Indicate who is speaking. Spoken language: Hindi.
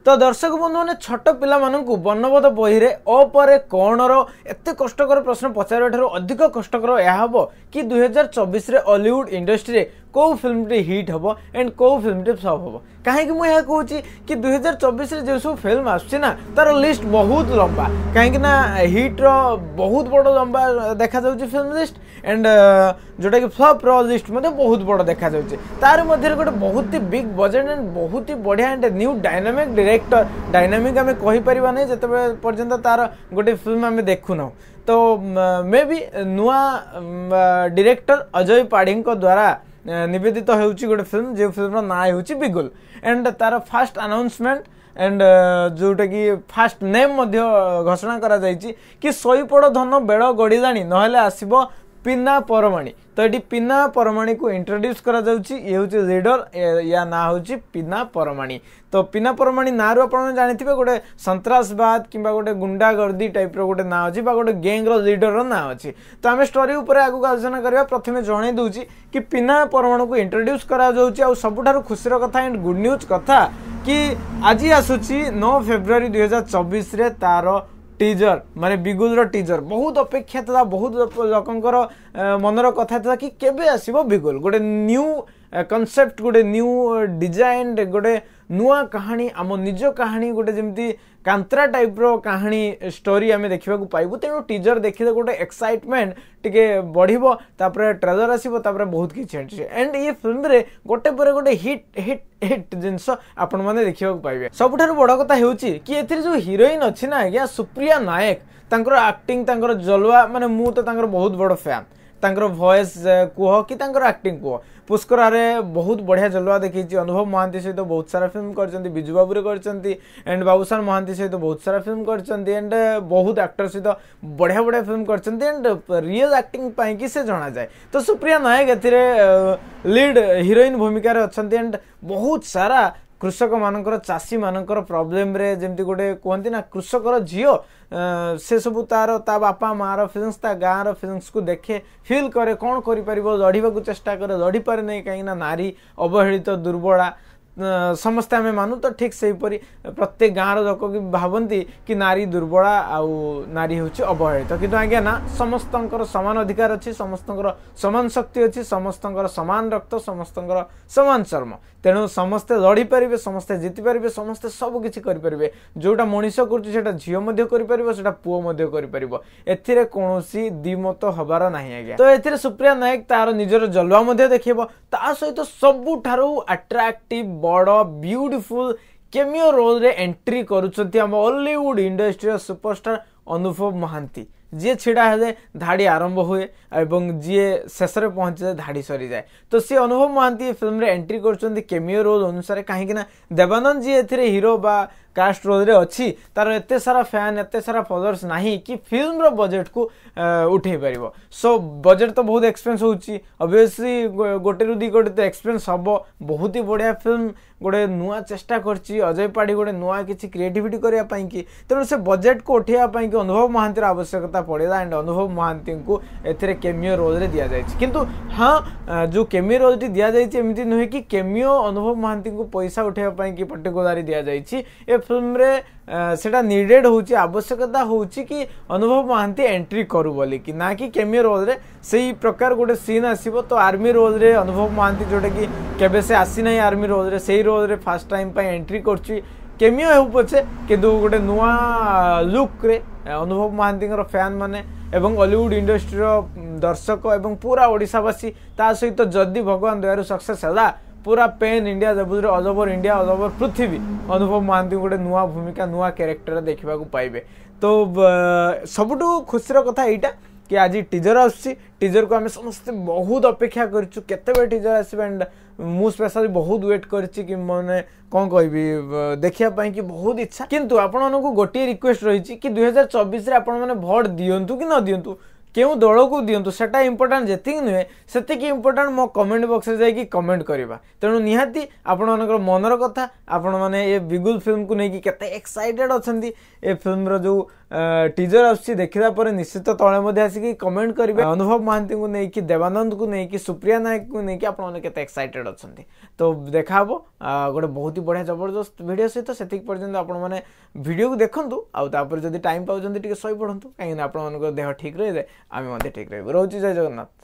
Speaker 1: तो दर्शक बंधु मैंने छोट पिला वर्णबोध बही रे अपर कौन एत कष्टर प्रश्न पचार अधिक कष्टर यह हम कि 2024 रे हॉलीवुड इंडस्ट्री कौ फिल्म हिट हम एंड कौ फिल्म फ्लॉप हम कहीं मुझे कहूँ कि 2024 रे जो सब फिल्म आसना तार लिस्ट बहुत लंबा कहीं हिट रो बहुत बड़ लंबा देखा जाउची फिल्म लिस्ट एंड जोटा कि फ्लॉप रो लिस्ट बहुत बड़ देखा जाउची तार मध्य गोटे बहुत ही बिग बजेट एंड बहुत ही बढ़िया and new dynamic director dynamic आम कहीपर नहीं जिते पर्यंत तार गोटे फिल्म आम देखुना तो मे बी नुआ डायरेक्टर अजय पाढ़ी द्वारा निवेदित होउची गोटे फिल्म जो फिल्म ना होउची बिगुल एंड तार फास्ट अनाउंसमेंट एंड जोटा कि फास्ट नेम घोषणा करा जायछि कि सईपड़ धन बेड़ गड़िलाणी नहेले आसीबो पिना परमाणी तो ये पिना परमाणी को इंट्रोड्यूस करा जाउछि ये होउछि लीडर या ना होउछि पिना परमाणी तो पिना परमाणी ना रो आपण जानिथिबे गोटे संतरासवाद किंबा गोटे गुंडागर्दी टाइप रो गोटे ना अछि बा गोटे गैंग रो लीडर रो ना अछि तो आमे स्टोरी ऊपर आगु आलोचना करबा प्रथमे जणाई दउछि कि पिना परमाणी को इंट्रोड्यूस करा जाउछि आ सबुठारु खुशीर कथा एंड गुड न्यूज कथा कि आज आसुछि 9 फेब्रुआरी 2024 रे तारो टीजर माने बिगुल रो टीजर बहुत अपेक्षा था बहुत लोकंकर मनर कथा था कि केबे आसीबो बिगुल गोटे न्यू कॉन्सेप्ट गोटे न्यू डिजाइन गोटे नुआ कहानी आम निज कहानी गोटे जमती कांतरा टाइप रो कहानी स्टोरी आम देखा पाइबू तेणु टीजर देखिले गोटे एक्साइटमेंट टिके बढ़िबो तापर ट्रेलर आसीबो तापर बहुत किछि एंड ये फिल्म रे गोटे पर गोटे हिट हिट हिट जिनस आपण माने देखिबा पाइबे सबुठारु बड़ कथा हेउची कि एथिरे जो हीरोइन अछि ना आज्ञा सुप्रिया नायक तांकर एक्टिंग तांकर जलवा माने मु तो तांकर बहुत बड़ फैन तांकर वॉइस कुह कि तांकर एक्टिंग कुह पुष्कर रे बहुत बढ़िया जलवा देखी अनुभव महांती सहित बहुत सारा फिल्म करचंती बिजू बाबू रे करचंती एंड बाबूसान महांती सहित बहुत सारा फिल्म करचंती एंड बहुत एक्टर सहित बढ़िया बढ़िया फिल्म करचंती एंड रियल एक्टिंग पाई कि से जाना जाए तो सुप्रिया नायक एथिरे लीड हीरोइन भूमिका रे अछंती एंड बहुत सारा कृषक मानकर चाषी मानकर प्रॉब्लम रे जेमती गोटे कहती ना कृषकर झीओ से सबू तार ता बापा मार फिलिंग्स ता गाँव फिलिंग्स को देखे फिल करे कौन कर लड़वा चेष्टा करे लड़ी पारे नहीं कहीं नारी अवहेलित दुर्बला समस्ते आम मानु तो ठीक से प्रत्येक गाँव लोक भावती कि नारी दुर्बला आउ नारी हूँ अवहेलित किंतु आज्ञा ना समस्त समान अधिकार अच्छी समस्त समान शक्ति अच्छी समस्त समान रक्त समस्त समान चर्म तेणु समस्ते लड़ी पारे समस्ते जीति पारे समस्ते सब किसी करें जोटा मनीष कर झील कर पुओ कर कौन दिमत हबार ना आज्ञा तो ए सुप्रिया नायक तार निजर जलवा देखब ता सहित सबुठारु अट्राक्टिव बड़ ब्यूटीफुल केमियो रोल रे एंट्री करुछंती हम हॉलीवुड इंडस्ट्री सुपरस्टार अनुभव महांती जी छिड़ा हेले धाड़ी आरंभ हुए एवं जी शेष में पहुंचे धाड़ी सरी जाए तो सी अनुभव महांती फिल्म रे एंट्री कर केमियो रोल अनुसार कहीं देवानंद जी ए हीरो बा कास्ट रोल रे अच्छी तार एते सारा फैन एते सारा फॉलोअर्स नहीं कि फिल्म रो बजेट को उठे पारिबो सो बजेट तो बहुत एक्सपेंस होची ऑब्वियसली गोटे रु दी गोटे तो एक्सपेंस हबो बहुत ही बढ़िया फिल्म गोटे नुआ चेष्टा करची अजय पाढ़ी गोटे नुआ किसी क्रिएटिविटी करिया पई कि तेणु से बजेट को उठेया पई कि अनुभव महांती आवश्यकता पड़ेला एंड अनुभव महांती को एथिरे केमियो रोल रे दिया जायछि किंतु हाँ जो केमियो रोल टी दिया जायछि एमिति नुहे कि केमियो अनुभव महांती को पैसा उठेया पई कि पर्टिकुलरली दिया जायछि ए फिल्म रे सेटा नीडेड होची आवश्यकता होची कि अनुभव महांती एंट्री करू बोली कि ना कि केमियो रोल रे सही प्रकार गोटे सीन आसीबो तो आर्मी रोल रे अनुभव महांती जोटा कि केबे से आसी नहीं आर्मी रोल रे सही रोल रे फर्स्ट टाइम पे एंट्री करची केमियो हेउ पछे किंतु गोटे नुआ लुक रे अनुभव महांती फैन माने एवं हॉलीवुड इंडस्ट्री दर्शक एवं पूरा ओडिशावासी ता सहित जदि भगवान दयारु सक्सेस हैला पूरा पेन इंडिया जबुर all over India all over पृथ्वी अनुभव महांती गोटे नुआ भूमिका नुआ कैरेक्टर देखा पाइबे तो सबुठु खुशीर कथा यहाँ कि आज टीजर टीजर को आम समस्त बहुत अपेक्षा करूँ केते टीजर आसबे एंड मु स्पेशली बहुत वेट करी मैंने कौन कह देखा कि बहुत इच्छा किंतु आपण को गोटे रिक्वेस्ट रही कि 2024 रे आपण मैंने भोट दियंतु कि न दियंतु क्यों दल को दिंतु सेटा इंपोर्टाट जी नुहे से इंपोर्टाट मो कमेंट बॉक्स में जाकि कमेंट करवा तेणु निहाती आपण मनर कथा आपण मैंने ये बिगुल फिल्म को लेकिन केते एक्साइटेड अच्छा ए फिल्म रो जो टीजर आसी देखा पर निश्चित तले आसिक कमेंट करेंगे अनुभव महांती को लेकिन देवानंद को लेकिन सुप्रिया नायक को लेकिन आपते एक्साइटेड अच्छा तो देखा गोटे बहुत ही बढ़िया जबरदस्त वीडियो सहित से पर्यटन आपने वीडियो को देखूँ आउे जब टाइम पाँच शई पड़ू कहीं आप देह ठीक रही है आम ठीक रही रोचे जय जगन्नाथ।